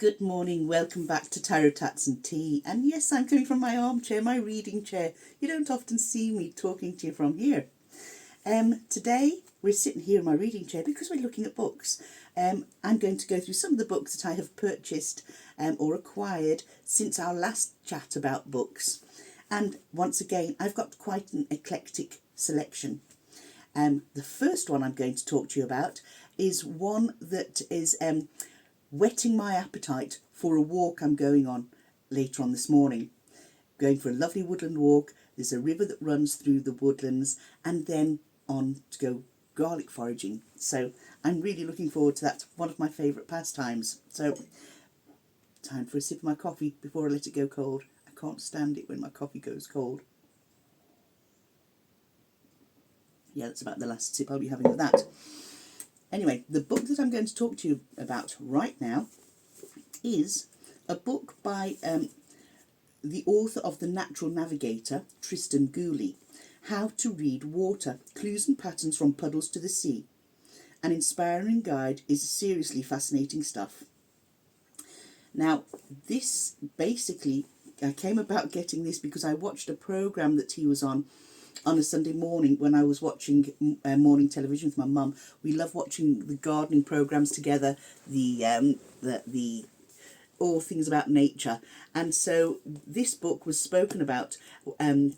Good morning, welcome back to Tarot Tats and Tea. And yes, I'm coming from my armchair, my reading chair. You don't often see me talking to you from here. Today we're sitting here in my reading chair because we're looking at books. I'm going to go through some of the books that I have purchased or acquired since our last chat about books. And once again, I've got quite an eclectic selection. The first one I'm going to talk to you about is one that is whetting my appetite for a walk I'm going on later on this morning. Going for a lovely woodland walk. There's a river that runs through the woodlands and then on to go garlic foraging. So I'm really looking forward to that. One of my favourite pastimes. So time for a sip of my coffee before I let it go cold. I can't stand it when my coffee goes cold. Yeah, that's about the last sip I'll be having of that. Anyway, the book that I'm going to talk to you about right now is a book by the author of The Natural Navigator, Tristan Gooley, How to Read Water, Clues and Patterns from Puddles to the Sea. An inspiring guide is seriously fascinating stuff. Now, this basically, I came about getting this because I watched a programme that he was on a Sunday morning when I was watching morning television with my mum. We love watching the gardening programmes together, the all things about nature. And so this book was spoken about.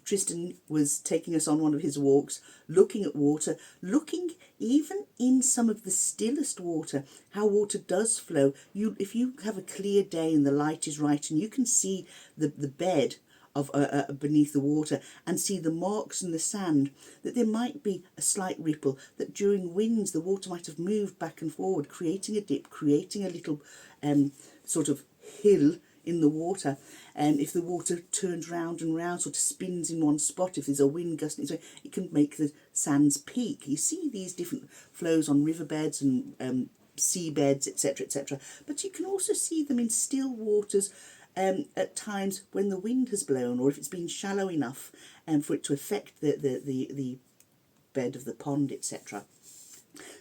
Tristan was taking us on one of his walks, looking at water, looking even in some of the stillest water, how water does flow. If you have a clear day and the light is right and you can see the bed of beneath the water and see the marks in the sand, that there might be a slight ripple, that during winds the water might have moved back and forward, creating a dip, creating a little sort of hill in the water. And if the water turns round and round, sort of spins in one spot, if there's a wind gust, it can make the sands peak. You see these different flows on riverbeds and seabeds, etc., etc. But you can also see them in still waters at times when the wind has blown, or if it's been shallow enough for it to affect the bed of the pond, etc.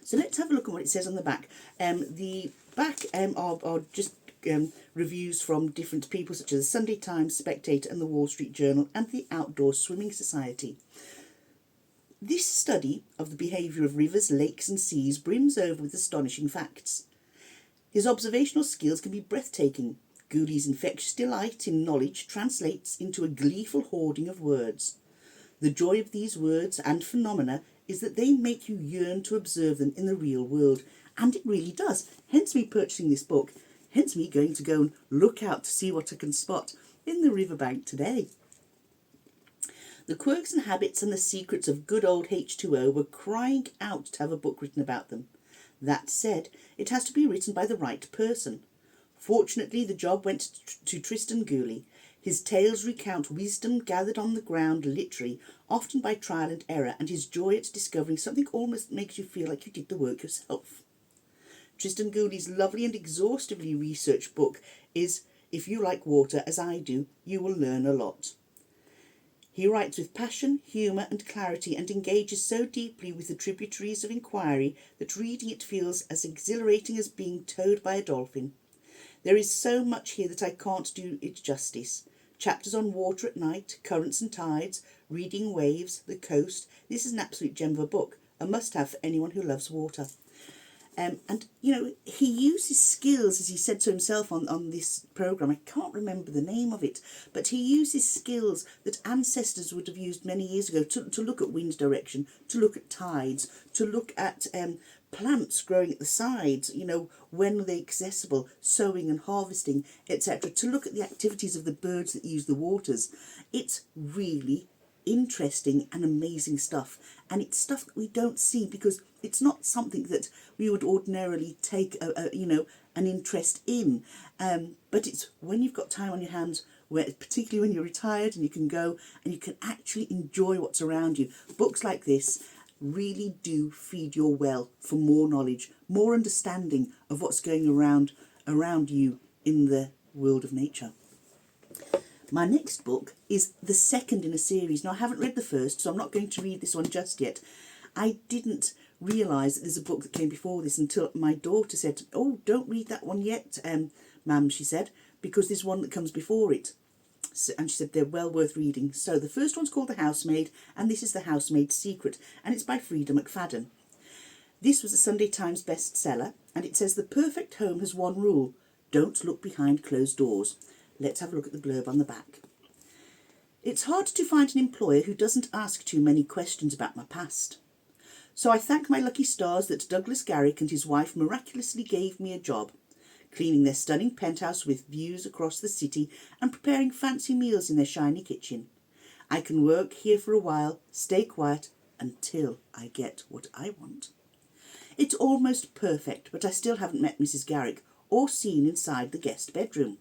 So let's have a look at what it says on the back. The back are just reviews from different people, such as the Sunday Times, Spectator and the Wall Street Journal and the Outdoor Swimming Society. This study of the behaviour of rivers, lakes and seas brims over with astonishing facts. His observational skills can be breathtaking. Gooley's infectious delight in knowledge translates into a gleeful hoarding of words. The joy of these words and phenomena is that they make you yearn to observe them in the real world, and it really does. Hence me purchasing this book, hence me going to go and look out to see what I can spot in the riverbank today. The quirks and habits and the secrets of good old H2O were crying out to have a book written about them. That said, it has to be written by the right person. Fortunately, the job went to Tristan Gooley. His tales recount wisdom gathered on the ground literally, often by trial and error, and his joy at discovering something almost makes you feel like you did the work yourself. Tristan Gooley's lovely and exhaustively researched book is If You Like Water as I Do, You Will Learn a Lot. He writes with passion, humour and clarity and engages so deeply with the tributaries of inquiry that reading it feels as exhilarating as being towed by a dolphin. There is so much here that I can't do it justice. Chapters on water at night, currents and tides, reading waves, the coast. This is an absolute gem of a book, a must-have for anyone who loves water. And, you know, he uses skills, as he said to himself on this programme, I can't remember the name of it, but he uses skills that ancestors would have used many years ago to look at wind direction, to look at tides, to look at plants growing at the sides, you know, when are they accessible, sowing and harvesting, etc., to look at the activities of the birds that use the waters. It's really interesting and amazing stuff, and it's stuff that we don't see because it's not something that we would ordinarily take an interest in, but it's when you've got time on your hands, where particularly when you're retired and you can go and you can actually enjoy what's around you. Books like this really do feed your well for more knowledge, more understanding of what's going around you in the world of nature. My next book is the second in a series. Now, I haven't read the first, so I'm not going to read this one just yet. I didn't realise that there's a book that came before this until my daughter said, "Oh, don't read that one yet, Mum," she said, "because there's one that comes before it." So, and she said they're well worth reading. So the first one's called The Housemaid, and this is The Housemaid's Secret, and it's by Frida McFadden. This was a Sunday Times bestseller, and it says the perfect home has one rule: don't look behind closed doors. Let's have a look at the blurb on the back. It's hard to find an employer who doesn't ask too many questions about my past. So I thank my lucky stars that Douglas Garrick and his wife miraculously gave me a job, cleaning their stunning penthouse with views across the city and preparing fancy meals in their shiny kitchen. I can work here for a while, stay quiet, until I get what I want. It's almost perfect, but I still haven't met Mrs. Garrick or seen inside the guest bedroom.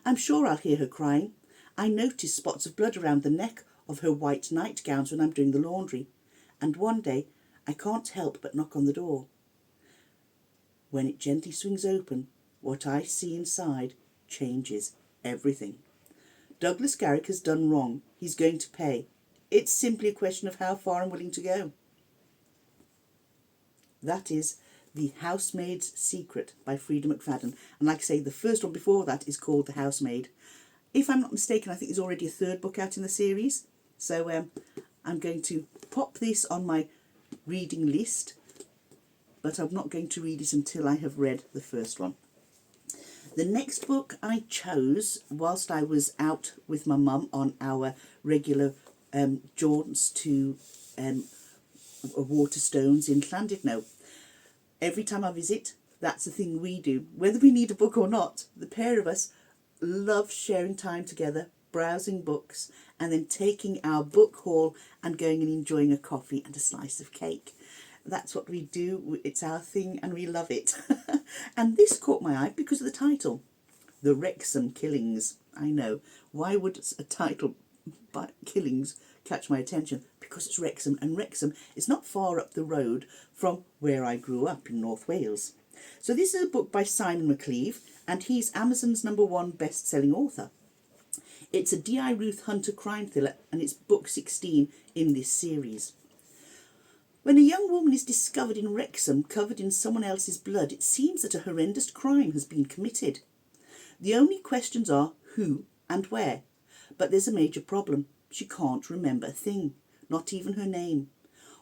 I'm sure I'll hear her crying. I notice spots of blood around the neck of her white nightgowns when I'm doing the laundry. And one day, I can't help but knock on the door. When it gently swings open, what I see inside changes everything. Douglas Garrick has done wrong. He's going to pay. It's simply a question of how far I'm willing to go. That is The Housemaid's Secret by Frida McFadden. And like I say, the first one before that is called The Housemaid. If I'm not mistaken, I think there's already a third book out in the series. So I'm going to pop this on my reading list, but I'm not going to read it until I have read the first one. The next book I chose whilst I was out with my mum on our regular jaunts to Waterstones in Llandudno. Every time I visit, that's the thing we do. Whether we need a book or not, the pair of us love sharing time together, browsing books, and then taking our book haul and going and enjoying a coffee and a slice of cake. That's what we do. It's our thing and we love it. And this caught my eye because of the title, The Wrexham Killings. I know. Why would a title by Killings catch my attention? Because it's Wrexham, and Wrexham is not far up the road from where I grew up in North Wales. So this is a book by Simon McLeave, and he's Amazon's #1 best-selling author. It's a D.I. Ruth Hunter crime thriller, and it's book 16 in this series. When a young woman is discovered in Wrexham covered in someone else's blood, it seems that a horrendous crime has been committed. The only questions are who and where, but there's a major problem. She can't remember a thing, not even her name.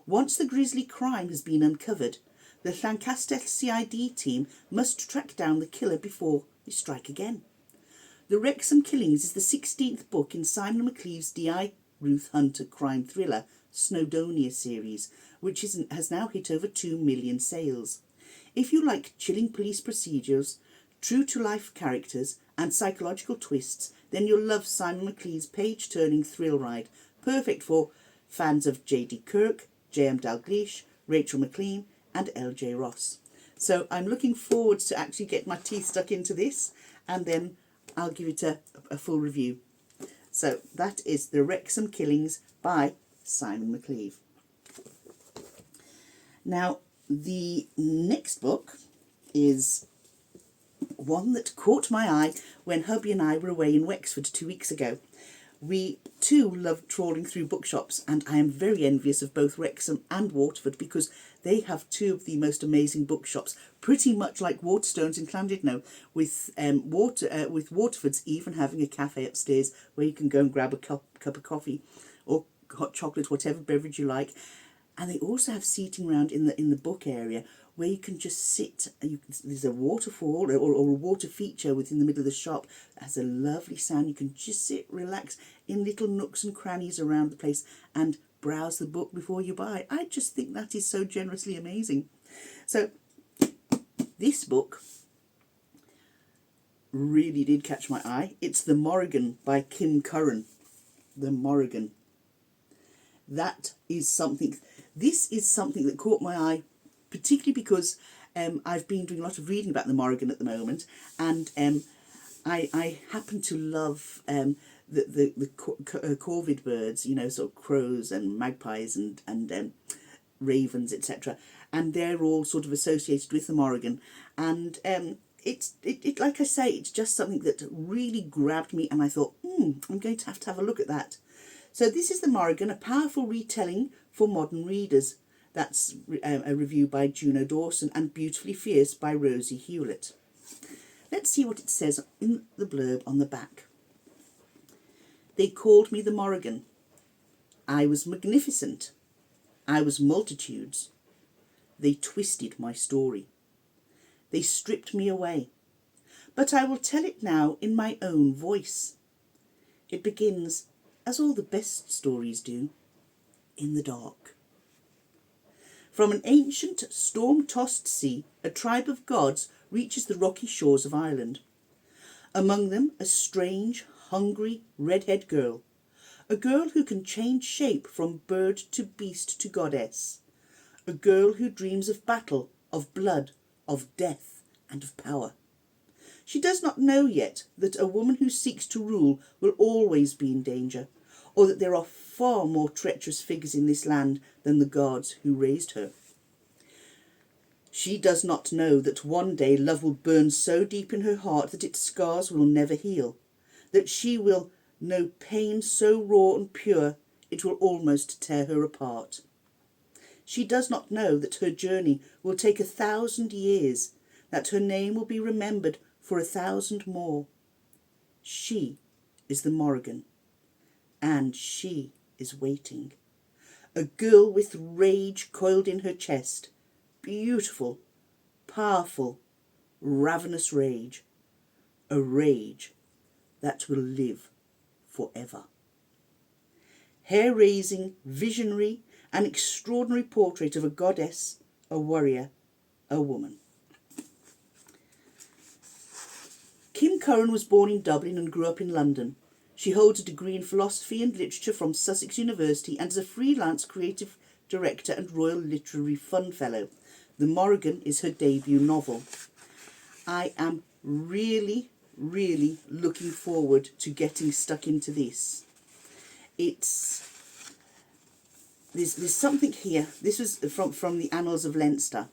Once the grisly crime has been uncovered, the Llancaster CID team must track down the killer before they strike again. The Wrexham Killings is the 16th book in Simon McLeave's D.I. Ruth Hunter crime thriller Snowdonia series, which has now hit over 2 million sales. If you like chilling police procedures, true-to-life characters and psychological twists, then you'll love Simon McLeave's page-turning thrill ride, perfect for fans of J.D. Kirk, J.M. Dalgleish, Rachel McLean and L.J. Ross. So I'm looking forward to actually get my teeth stuck into this, and then I'll give it a full review. So that is The Wrexham Killings by Simon McLeave. Now, the next book is one that caught my eye when hubby and I were away in Wexford 2 weeks ago. We too love trawling through bookshops, and I am very envious of both Wrexham and Waterford because they have two of the most amazing bookshops, pretty much like Waterstones in Llandudno, with Waterford's even having a cafe upstairs where you can go and grab a cup of coffee or hot chocolate, whatever beverage you like. And they also have seating around in the book area where you can just sit. There's a waterfall or a water feature within the middle of the shop. It has a lovely sound. You can just sit, relax in little nooks and crannies around the place and browse the book before you buy. I just think that is so generously amazing. So this book really did catch my eye. It's The Morrigan by Kim Curran. The Morrigan. That is something. This is something that caught my eye, particularly because I've been doing a lot of reading about the Morrigan at the moment, and I happen to love the corvid birds, you know, sort of crows and magpies and ravens, etc. And they're all sort of associated with the Morrigan, and it like I say, it's just something that really grabbed me, and I thought, I'm going to have a look at that. So this is The Morrigan, a powerful retelling for modern readers. That's a review by Juno Dawson, and Beautifully Fierce by Rosie Hewlett. Let's see what it says in the blurb on the back. They called me the Morrigan. I was magnificent. I was multitudes. They twisted my story. They stripped me away. But I will tell it now in my own voice. It begins, as all the best stories do, in the dark. From an ancient, storm-tossed sea, a tribe of gods reaches the rocky shores of Ireland. Among them, a strange, hungry, red-haired girl. A girl who can change shape from bird to beast to goddess. A girl who dreams of battle, of blood, of death, and of power. She does not know yet that a woman who seeks to rule will always be in danger, or that there are far more treacherous figures in this land than the gods who raised her. She does not know that one day love will burn so deep in her heart that its scars will never heal, that she will know pain so raw and pure it will almost tear her apart. She does not know that her journey will take 1,000 years, that her name will be remembered for 1,000 more. She is the Morrigan, and she is waiting. A girl with rage coiled in her chest, beautiful, powerful, ravenous rage, a rage that will live forever. Hair-raising, visionary, an extraordinary portrait of a goddess, a warrior, a woman. Kim Curran was born in Dublin and grew up in London. She holds a degree in philosophy and literature from Sussex University and is a freelance creative director and Royal Literary Fund Fellow. The Morrigan is her debut novel. I am really looking forward to getting stuck into this. There's something here. This was from the Annals of Leinster.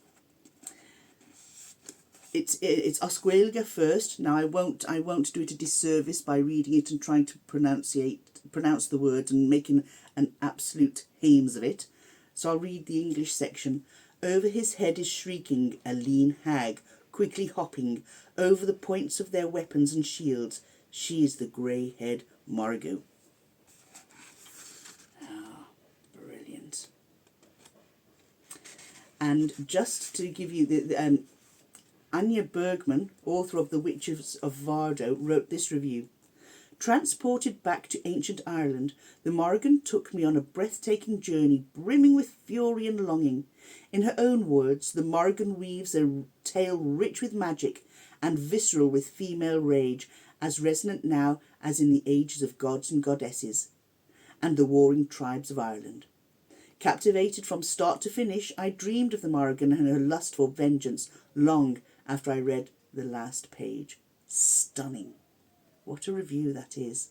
It's Oscuelga first. Now I won't do it a disservice by reading it and trying to pronounce the word and making an absolute hames of it. So I'll read the English section. Over his head is shrieking a lean hag, quickly hopping over the points of their weapons and shields. She is the grey-haired Morrigan. Ah, brilliant. And just to give you the Anya Bergman, author of The Witches of Vardo, wrote this review. Transported back to ancient Ireland, the Morrigan took me on a breathtaking journey brimming with fury and longing. In her own words, the Morrigan weaves a tale rich with magic and visceral with female rage, as resonant now as in the ages of gods and goddesses and the warring tribes of Ireland. Captivated from start to finish, I dreamed of the Morrigan and her lust for vengeance long after I read the last page. Stunning. What a review that is.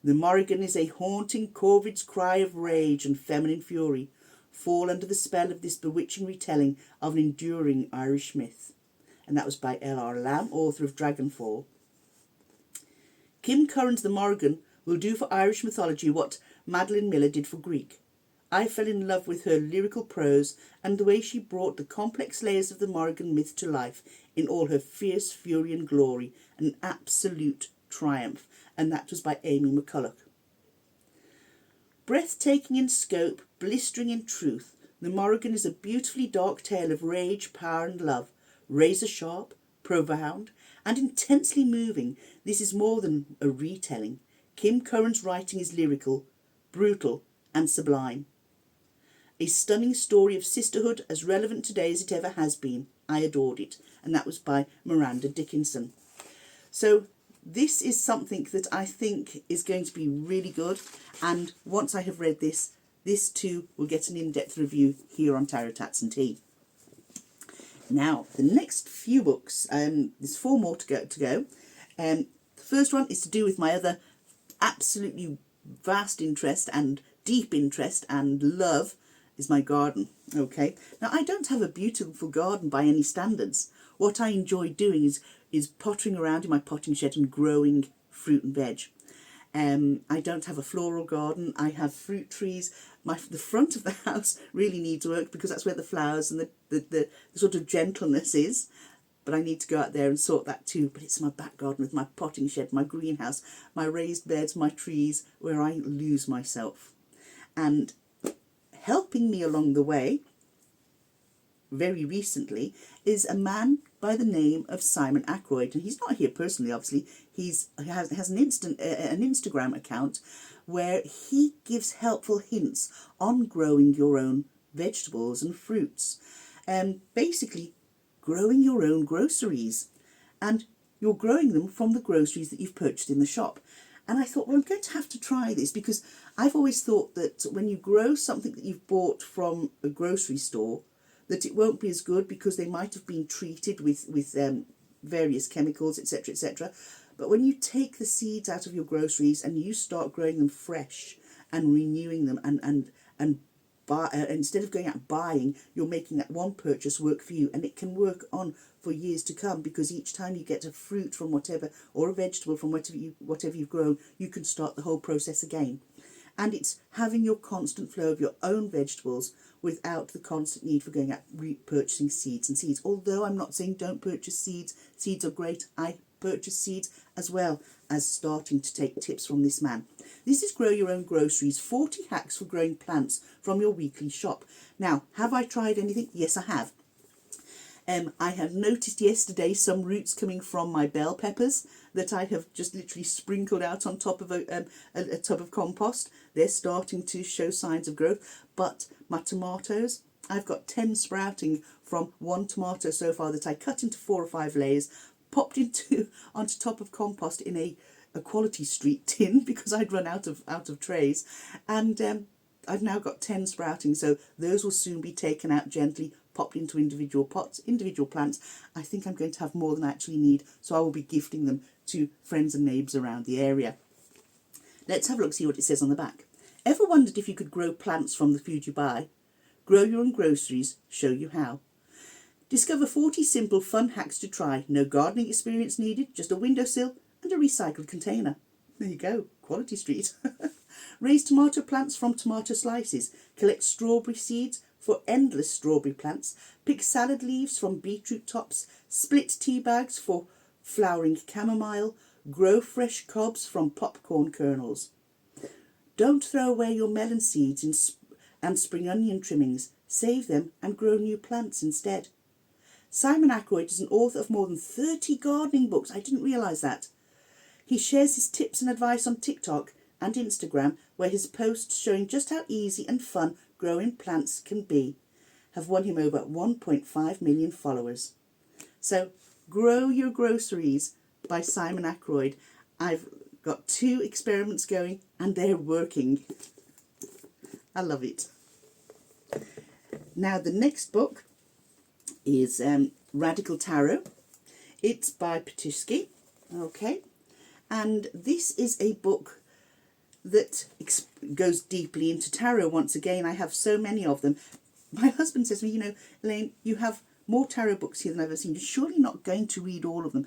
The Morrigan is a haunting corvid's cry of rage and feminine fury, fall under the spell of this bewitching retelling of an enduring Irish myth. And that was by L.R. Lamb, author of Dragonfall. Kim Curran's The Morrigan will do for Irish mythology what Madeline Miller did for Greek. I fell in love with her lyrical prose and the way she brought the complex layers of the Morrigan myth to life in all her fierce fury and glory, an absolute triumph, and that was by Amy McCulloch. Breathtaking in scope, blistering in truth, The Morrigan is a beautifully dark tale of rage, power and love, razor sharp, profound, and intensely moving. This is more than a retelling. Kim Curran's writing is lyrical, brutal, and sublime. A stunning story of sisterhood as relevant today as it ever has been. I adored it. And that was by Miranda Dickinson. So this is something that I think is going to be really good. And once I have read this too will get an in-depth review here on Tarot Tats and Tea. Now, the next few books, there's 4 more to go. The first one is to do with my other absolutely vast interest and deep interest and love is my garden. Okay, now I don't have a beautiful garden by any standards. What I enjoy doing is pottering around in my potting shed and growing fruit and veg. I don't have a floral garden. I have fruit trees, the front of the house really needs work because that's where the flowers and the sort of gentleness is. But I need to go out there and sort that too. But it's my back garden with my potting shed, my greenhouse, my raised beds, my trees, where I lose myself. And helping me along the way, very recently, is a man by the name of Simon Ackroyd. And he's not here personally, obviously. He has an Instagram account where he gives helpful hints on growing your own vegetables and fruits. Basically, growing your own groceries, and you're growing them from the groceries that you've purchased in the shop. And I thought, well, I'm going to have to try this because I've always thought that when you grow something that you've bought from a grocery store, that it won't be as good because they might have been treated with various chemicals, etc., etc. But when you take the seeds out of your groceries and you start growing them fresh and renewing them and instead of going out buying, you're making that one purchase work for you, and it can work on for years to come because each time you get a fruit from whatever or a vegetable from whatever you've grown, you can start the whole process again. And it's having your constant flow of your own vegetables without the constant need for going out purchasing seeds and seeds. Although I'm not saying don't purchase seeds. Seeds are great. I purchase seeds as well as starting to take tips from this man. This is Grow Your Own Groceries, 40 hacks for growing plants from your weekly shop. Now, have I tried anything? Yes, I have. I have noticed yesterday some roots coming from my bell peppers that I have just literally sprinkled out on top of a tub of compost. They're starting to show signs of growth. But my tomatoes, I've got 10 sprouting from one tomato so far that I cut into 4 or 5 layers, popped onto top of compost in a Quality Street tin because I'd run out of trays, and I've now got 10 sprouting, so those will soon be taken out gently, popped into individual pots, individual plants. I think I'm going to have more than I actually need, so I will be gifting them to friends and neighbours around the area. Let's have a look, see what it says on the back. Ever wondered if you could grow plants from the food you buy? Grow Your Own Groceries show you how. Discover 40 simple fun hacks to try. No gardening experience needed, just a windowsill and a recycled container. There you go, Quality Street. Raise tomato plants from tomato slices. Collect strawberry seeds for endless strawberry plants. Pick salad leaves from beetroot tops. Split tea bags for flowering chamomile. Grow fresh cobs from popcorn kernels. Don't throw away your melon seeds and spring onion trimmings. Save them and grow new plants instead. Simon Ackroyd is an author of more than 30 gardening books. I didn't realise that. He shares his tips and advice on TikTok and Instagram, where his posts showing just how easy and fun growing plants can be have won him over 1.5 million followers. So, Grow Your Groceries by Simon Ackroyd. I've got 2 experiments going and they're working. I love it. Now the next book is Radical Tarot. It's by Ptishke. Okay. And this is a book that goes deeply into tarot. Once again, I have so many of them. My husband says to me, Elaine, you have more tarot books here than I've ever seen. You're surely not going to read all of them.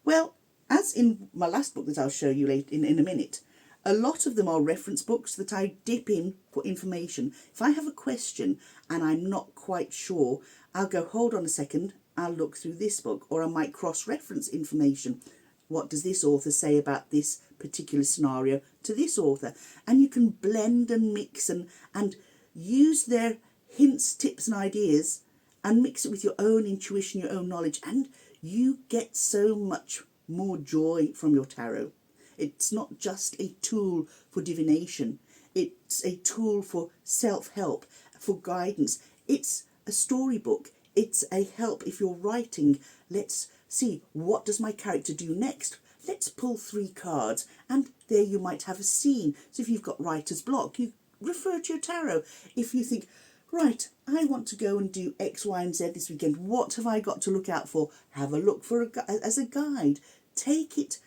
Well, as in my last book that I'll show you in a minute, a lot of them are reference books that I dip in for information. If I have a question and I'm not quite sure, I'll go, hold on a second, I'll look through this book, or I might cross-reference information. What does this author say about this particular scenario to this author? And you can blend and mix and use their hints, tips and ideas and mix it with your own intuition, your own knowledge, and you get so much more joy from your tarot. It's not just a tool for divination. It's a tool for self-help, for guidance. It's a storybook. It's a help if you're writing. Let's see, what does my character do next? Let's pull 3 cards, and there you might have a scene. So if you've got writer's block, you refer to your tarot. If you think, right, I want to go and do X, Y, and Z this weekend, what have I got to look out for? Have a look for as a guide. Take it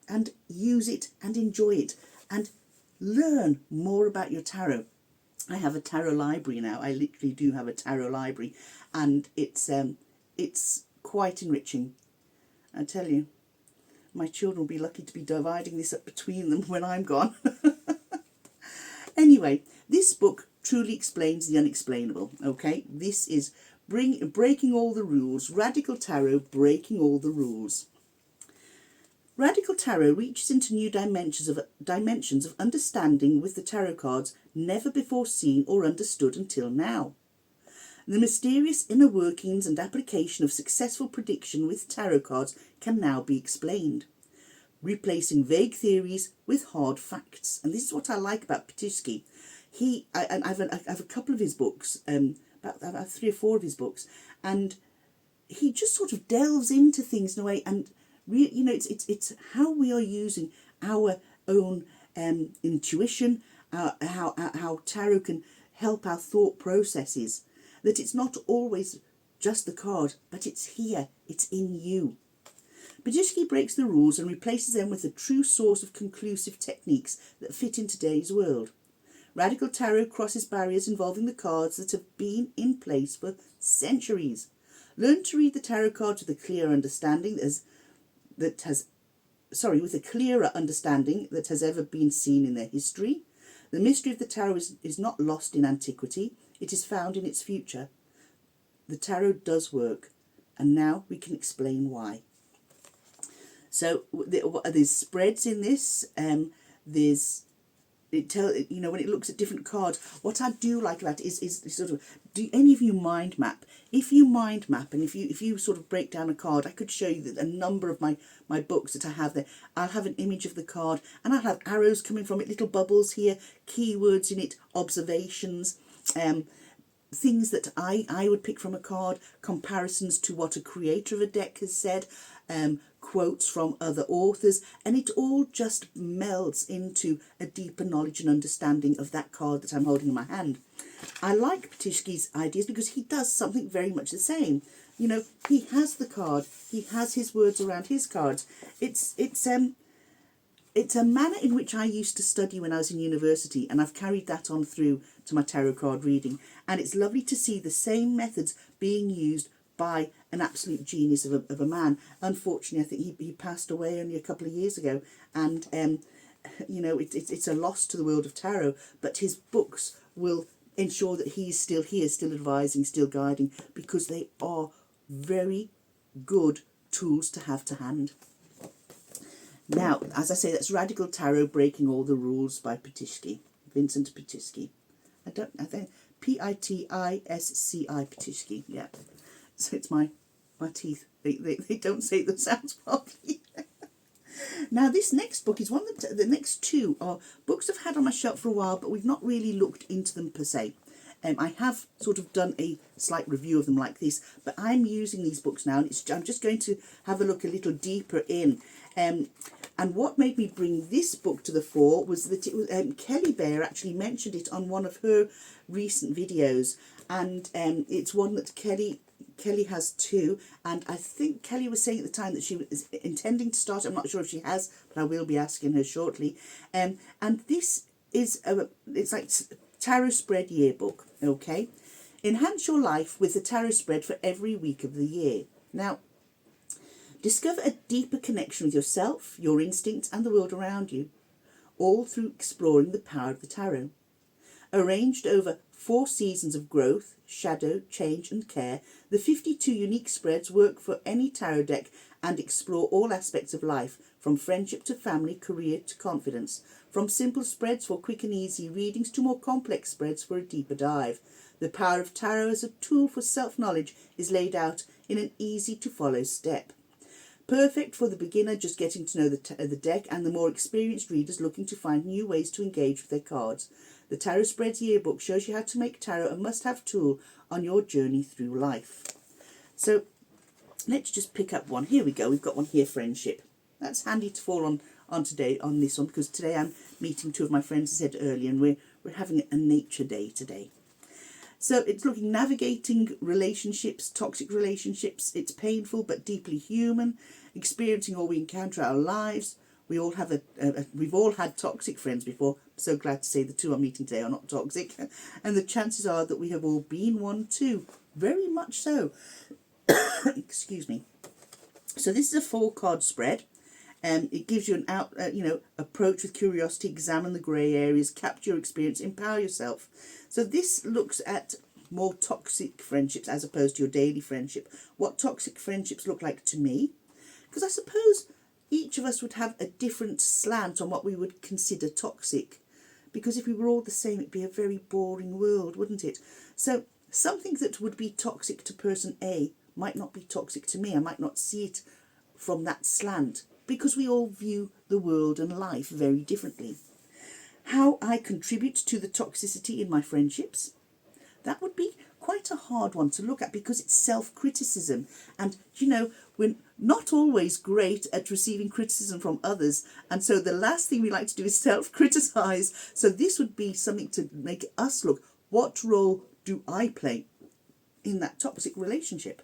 and use it and enjoy it and learn more about your tarot. I have a tarot library now. I literally do have a tarot library, and it's quite enriching. I tell you, my children will be lucky to be dividing this up between them when I'm gone. Anyway, this book truly explains the unexplainable, okay? This is breaking all the rules. Radical Tarot, breaking all the rules. Radical Tarot reaches into new dimensions of understanding with the tarot cards never before seen or understood until now. The mysterious inner workings and application of successful prediction with tarot cards can now be explained, replacing vague theories with hard facts. And this is what I like about Ptishke. I have a couple of his books, about 3 or 4 of his books, and he just sort of delves into things in a way, and it's how we are using our own intuition, how tarot can help our thought processes, that it's not always just the card, but it's here, it's in you. Ptishke breaks the rules and replaces them with a true source of conclusive techniques that fit in today's world. Radical Tarot crosses barriers involving the cards that have been in place for centuries. Learn to read the tarot cards with a clearer understanding that has ever been seen in their history. The mystery of the tarot is not lost in antiquity, it is found in its future. The tarot does work, and now we can explain why. So there's spreads in this. When it looks at different cards, what I do like about it is sort of, do any of you mind map? If you mind map, and if you sort of break down a card, I could show you that a number of my books that I have there, I'll have an image of the card, and I'll have arrows coming from it, little bubbles here, keywords in it, observations, things that I would pick from a card, comparisons to what a creator of a deck has said, quotes from other authors, and it all just melds into a deeper knowledge and understanding of that card that I'm holding in my hand. I like Ptishke's ideas because he does something very much the same. You know, he has the card, he has his words around his cards. It's a manner in which I used to study when I was in university, and I've carried that on through to my tarot card reading, and it's lovely to see the same methods being used by an absolute genius of a man. Unfortunately, I think he passed away only a couple of years ago, and it's a loss to the world of tarot, but his books will ensure that he's still here, still advising, still guiding, because they are very good tools to have to hand. Now, as I say, that's Radical Tarot, Breaking All the Rules by Ptishke, Vincent Ptishke. I think Pittisci, Ptishke, yeah. So it's my teeth. They don't say the sounds properly. Now, this next book is one that the next two are books I've had on my shelf for a while, but we've not really looked into them per se. I have sort of done a slight review of them like this, but I'm using these books now, and I'm just going to have a look a little deeper in. And what made me bring this book to the fore was that it was, Kelly Bear actually mentioned it on one of her recent videos, and it's one that Kelly has too, and I think Kelly was saying at the time that she was intending to start. I'm not sure if she has, but I will be asking her shortly. And this is it's like Tarot Spread Yearbook, okay? Enhance your life with the tarot spread for every week of the year. Now, discover a deeper connection with yourself, your instincts, and the world around you, all through exploring the power of the tarot. Arranged over 4 seasons of growth, shadow, change and care, the 52 unique spreads work for any tarot deck and explore all aspects of life, from friendship to family, career to confidence. From simple spreads for quick and easy readings to more complex spreads for a deeper dive. The power of tarot as a tool for self-knowledge is laid out in an easy-to-follow step. Perfect for the beginner just getting to know the deck, and the more experienced readers looking to find new ways to engage with their cards. The Tarot Spreads Yearbook shows you how to make tarot a must-have tool on your journey through life. So let's just pick up one. Here we go. We've got one here, Friendship. That's handy to fall on today, on this one, because today I'm meeting 2 of my friends, as I said earlier, and we're having a nature day today. So it's looking navigating relationships, toxic relationships. It's painful but deeply human, experiencing all we encounter in our lives. We all have we've all had toxic friends before. I'm so glad to say the 2 I'm meeting today are not toxic, and the chances are that we have all been one too. Very much so. Excuse me. So this is a 4-card spread, It gives you approach with curiosity, examine the grey areas, capture your experience, empower yourself. So this looks at more toxic friendships as opposed to your daily friendship. What toxic friendships look like to me. Because I suppose each of us would have a different slant on what we would consider toxic. Because if we were all the same, it'd be a very boring world, wouldn't it? So something that would be toxic to person A might not be toxic to me. I might not see it from that slant, because we all view the world and life very differently. How I contribute to the toxicity in my friendships, that would be quite a hard one to look at, because it's self-criticism. And, we're not always great at receiving criticism from others. And so the last thing we like to do is self-criticize. So this would be something to make us look, what role do I play in that toxic relationship?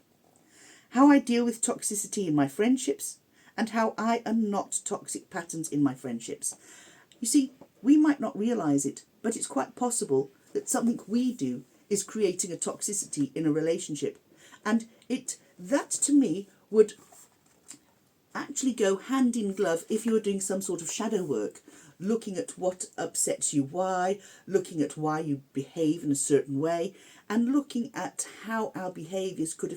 How I deal with toxicity in my friendships, and how I am not toxic patterns in my friendships. You see, we might not realise it, but it's quite possible that something we do is creating a toxicity in a relationship. And that to me would actually go hand in glove if you were doing some sort of shadow work, looking at what upsets you, why, looking at why you behave in a certain way, and looking at how our behaviours could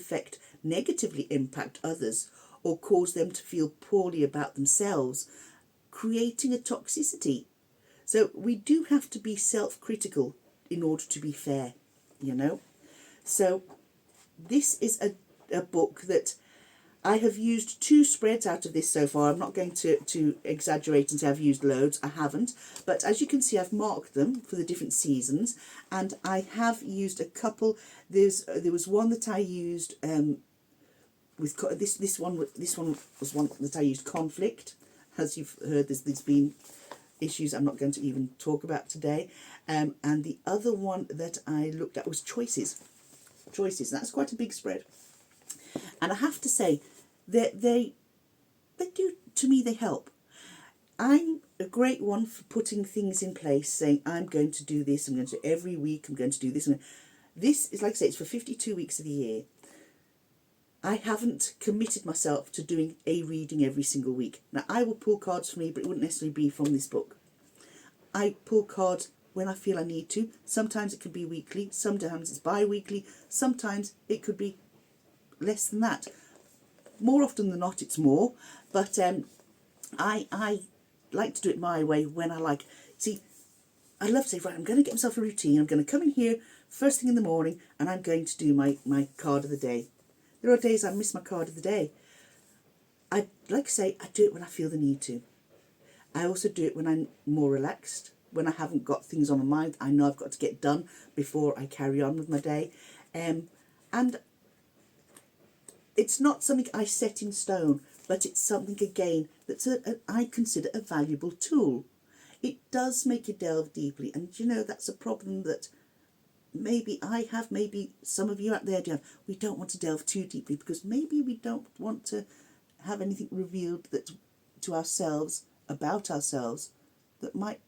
negatively impact others, or cause them to feel poorly about themselves, creating a toxicity. So we do have to be self-critical in order to be fair, So this is a book that I have used 2 spreads out of this so far. I'm not going to exaggerate and say I've used loads. I haven't. But as you can see, I've marked them for the different seasons. And I have used a couple. There was one that I used with this one was one that I used conflict. As you've heard, there's been issues I'm not going to even talk about today. And the other one that I looked at was choices. Choices. That's quite a big spread. And I have to say, they do, to me, they help. I'm a great one for putting things in place, saying, I'm going to do this, I'm going to do every week, I'm going to do this. And this is, like I say, it's for 52 weeks of the year. I haven't committed myself to doing a reading every single week. Now, I will pull cards for me, but it wouldn't necessarily be from this book. I pull cards when I feel I need to. Sometimes it could be weekly, sometimes it's bi-weekly, sometimes it could be less than that. More often than not, it's more. But I like to do it my way when I like. See, I love to say, right, I'm going to get myself a routine. I'm going to come in here first thing in the morning and I'm going to do my card of the day. There are days I miss my card of the day. I like to say, I do it when I feel the need to. I also do it when I'm more relaxed, when I haven't got things on my mind. I know I've got to get done before I carry on with my day. And it's not something I set in stone, but it's something, again, that's I consider a valuable tool. It does make you delve deeply, and that's a problem that maybe I have, maybe some of you out there do have. We don't want to delve too deeply because maybe we don't want to have anything revealed that to ourselves, about ourselves, that might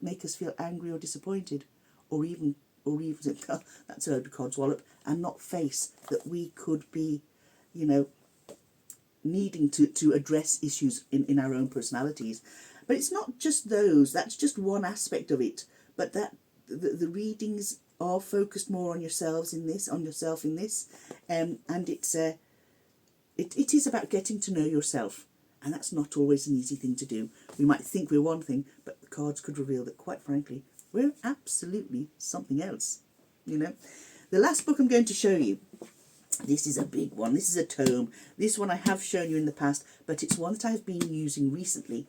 make us feel angry or disappointed, or even that's a load of codswallop, and not face that we could be, needing to address issues in our own personalities. But it's not just those, that's just one aspect of it, but that the readings are focused more on yourself in this, and it is about getting to know yourself, and that's not always an easy thing to do. We might think we're one thing, but the cards could reveal that, quite frankly, we're absolutely something else. The last book I'm going to show you, this is a big one. This is a tome. This one I have shown you in the past, but it's one that I've been using recently.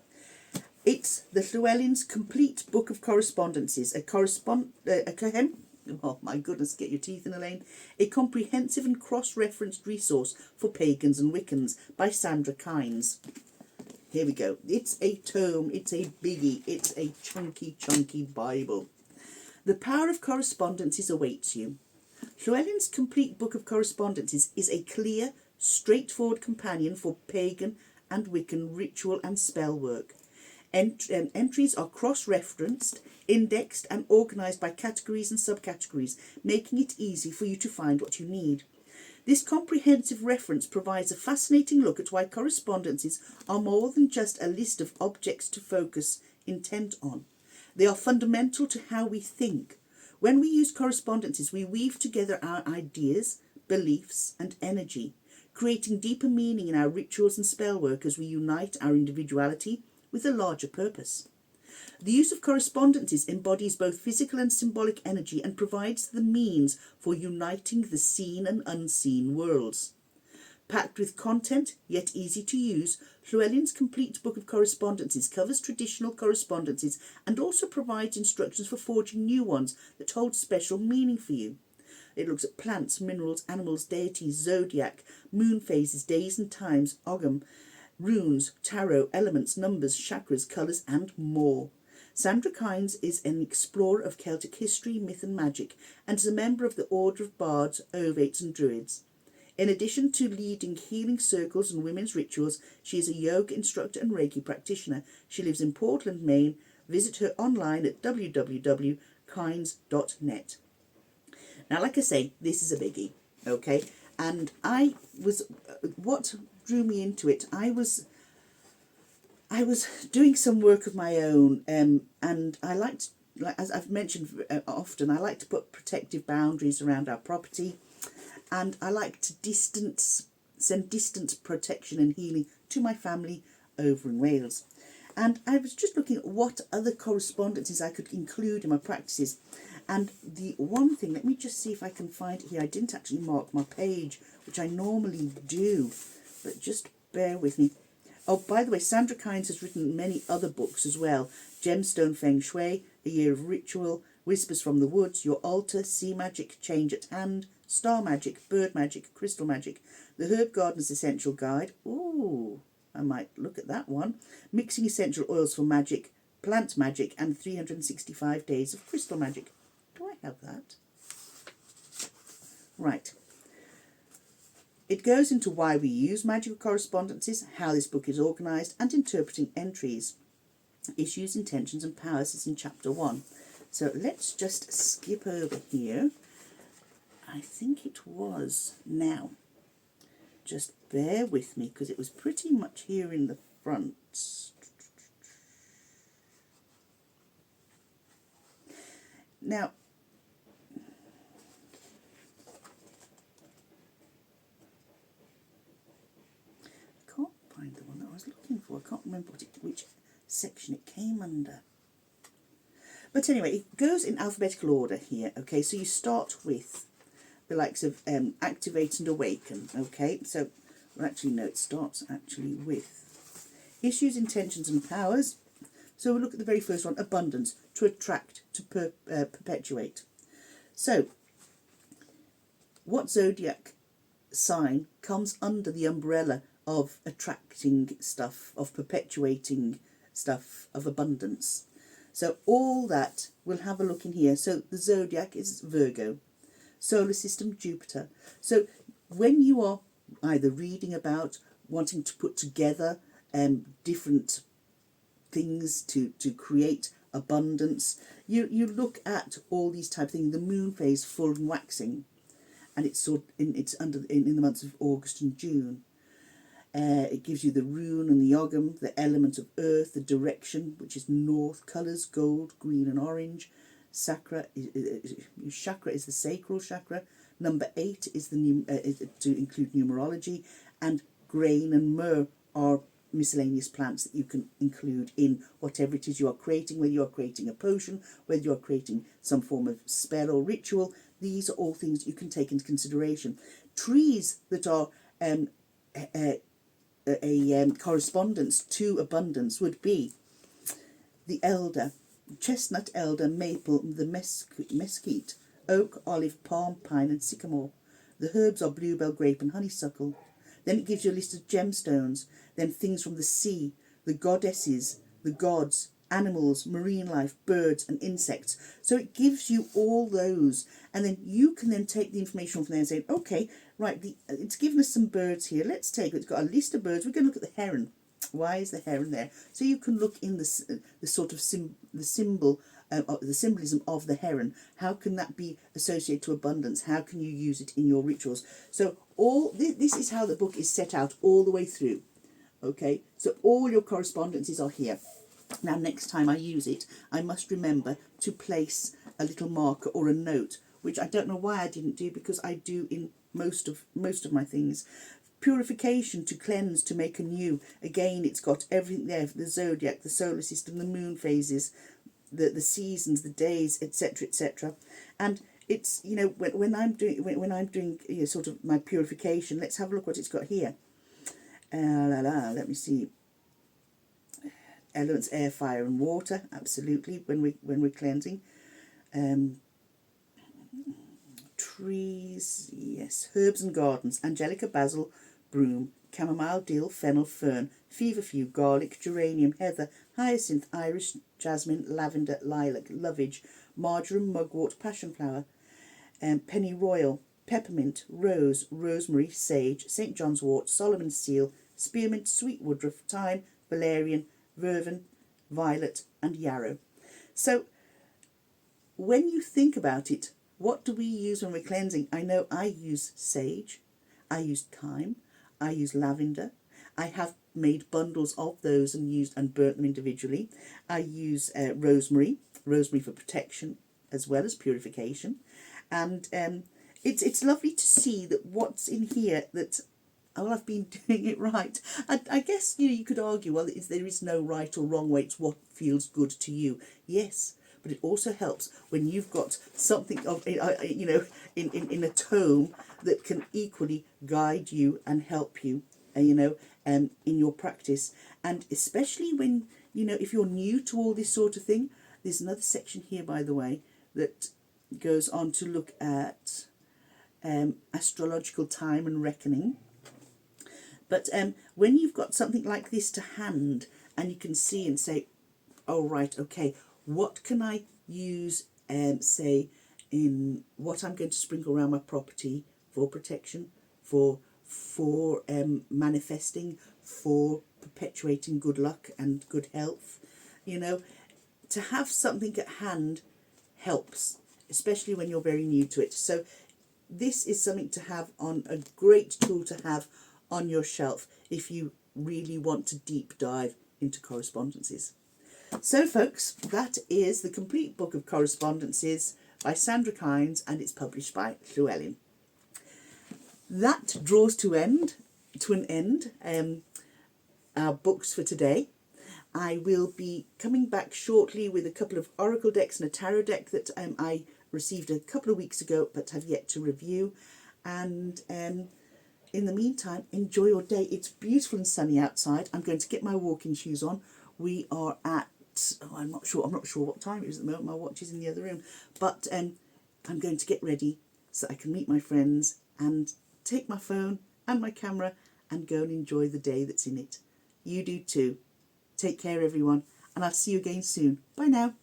It's the Llewellyn's Complete Book of Correspondences, oh my goodness, get your teeth in, Elaine. A comprehensive and cross-referenced resource for pagans and Wiccans by Sandra Kynes. Here we go. It's a tome, it's a biggie, it's a chunky Bible. The power of correspondences awaits you. Llewellyn's Complete Book of Correspondences is a clear, straightforward companion for pagan and Wiccan ritual and spell work. Entries are cross-referenced, indexed and organised by categories and subcategories, making it easy for you to find what you need. This comprehensive reference provides a fascinating look at why correspondences are more than just a list of objects to focus intent on. They are fundamental to how we think. When we use correspondences, we weave together our ideas, beliefs, and energy, creating deeper meaning in our rituals and spell work as we unite our individuality with a larger purpose. The use of correspondences embodies both physical and symbolic energy and provides the means for uniting the seen and unseen worlds. Packed with content, yet easy to use, Llewellyn's complete book of correspondences covers traditional correspondences and also provides instructions for forging new ones that hold special meaning for you. It looks at plants, minerals, animals, deities, zodiac, moon phases, days and times, Ogham, runes, tarot, elements, numbers, chakras, colours, and more. Sandra Kynes is an explorer of Celtic history, myth and magic, and is a member of the Order of Bards, Ovates and Druids. In addition to leading healing circles and women's rituals, she is a yoga instructor and Reiki practitioner. She lives in Portland, Maine. Visit her online at www.kynes.net. Now, like I say, this is a biggie, okay? And what drew me into it, I was doing some work of my own, and I as I've mentioned often, I like to put protective boundaries around our property, and I like to send distance protection and healing to my family over in Wales. And I was just looking at what other correspondences I could include in my practices. And the one thing, let me just see if I can find it here. I didn't actually mark my page, which I normally do, but just bear with me. Oh, by the way, Sandra Kynes has written many other books as well. Gemstone Feng Shui, A Year of Ritual, Whispers from the Woods, Your Altar, Sea Magic, Change at Hand, Star Magic, Bird Magic, Crystal Magic, The Herb Gardener's Essential Guide. Ooh, I might look at that one. Mixing Essential Oils for Magic, Plant Magic, and 365 Days of Crystal Magic. Do I have that? Right. It goes into why we use magical correspondences, how this book is organised, and interpreting entries. Issues, intentions, and powers is in chapter 1. So let's just skip over here. I think it was now. Just bear with me because it was pretty much here in the front. Now, I can't find the one that I was looking for. I can't remember which section it came under. But anyway, it goes in alphabetical order here, okay? So you start with the likes of Activate and Awaken, okay? So, well, actually, no, it starts actually with Issues, Intentions and Powers. So we'll look at the very first one, Abundance, to attract, to perpetuate. So, what zodiac sign comes under the umbrella of attracting stuff, of perpetuating stuff, of abundance? So all that, we'll have a look in here. So the zodiac is Virgo, solar system Jupiter. So when you are either reading about, wanting to put together different things to create abundance, you look at all these type of things. The moon phase, full and waxing, and it's in the months of August and June. It gives you the rune and the ogham, the element of earth, the direction, which is north, colours, gold, green and orange. Chakra is the sacral chakra. Number 8 is to include numerology, and grain and myrrh are miscellaneous plants that you can include in whatever it is you are creating, whether you are creating a potion, whether you are creating some form of spell or ritual. These are all things you can take into consideration. Trees that are correspondence to abundance would be the elder, chestnut, elder, maple, the mesquite, oak, olive, palm, pine and sycamore. The herbs are bluebell, grape and honeysuckle. Then it gives you a list of gemstones, then things from the sea, the goddesses, the gods, animals, marine life, birds and insects. So it gives you all those, and then you can then take the information from there and say, okay, right, it's given us some birds here. Let's take it. It's got a list of birds. We're going to look at the heron. Why is the heron there? So you can look in the sort of the symbol the symbolism of the heron. How can that be associated to abundance? How can you use it in your rituals? So all this is how the book is set out all the way through. Okay, so all your correspondences are here. Now, next time I use it, I must remember to place a little marker or a note, which I don't know why I didn't do, because I do in most of my things. Purification, to cleanse, to make anew. Again, it's got everything there: the zodiac, the solar system, the moon phases, the seasons, the days, etc., etc. And it's, you know, when I'm doing you know, sort of my purification. Let's have a look what it's got here. Let me see. Elements: air, fire, and water. Absolutely, when we're cleansing. Trees, yes. Herbs and gardens: angelica, basil, broom, chamomile, dill, fennel, fern, feverfew, garlic, geranium, heather, hyacinth, iris, jasmine, lavender, lilac, lovage, marjoram, mugwort, passion flower, pennyroyal, peppermint, rose, rosemary, sage, St. John's wort, Solomon's seal, spearmint, sweet woodruff, thyme, valerian, vervain, violet, and yarrow. So when you think about it, what do we use when we're cleansing? I know I use sage, I use thyme, I use lavender. I have made bundles of those and used and burnt them individually. I use rosemary for protection as well as purification. And it's lovely to see that what's in here, that, well, I've been doing it right. I guess, you know, you could argue, well, there is no right or wrong way. It's what feels good to you. Yes, but it also helps when you've got something of, you know, in a tome that can equally guide you and help you, you know, in your practice. And especially when, you know, if you're new to all this sort of thing, there's another section here, by the way, that goes on to look at astrological time and reckoning. But when you've got something like this to hand, and you can see and say, oh, right, okay, what can I use, say, in what I'm going to sprinkle around my property for protection, for manifesting, for perpetuating good luck and good health. You know, to have something at hand helps, especially when you're very new to it. So this is something to have on, a great tool to have on your shelf if you really want to deep dive into correspondences. So folks, that is the complete book of correspondences by Sandra Kynes, and it's published by Llewellyn. That draws to an end our books for today. I will be coming back shortly with a couple of oracle decks and a tarot deck that I received a couple of weeks ago but have yet to review. And in the meantime, enjoy your day. It's beautiful and sunny outside. I'm going to get my walking shoes on. We are at, I'm not sure what time it is at the moment. My watch is in the other room. But I'm going to get ready so I can meet my friends and take my phone and my camera and go and enjoy the day that's in it. You do too. Take care, everyone, and I'll see you again soon. Bye now.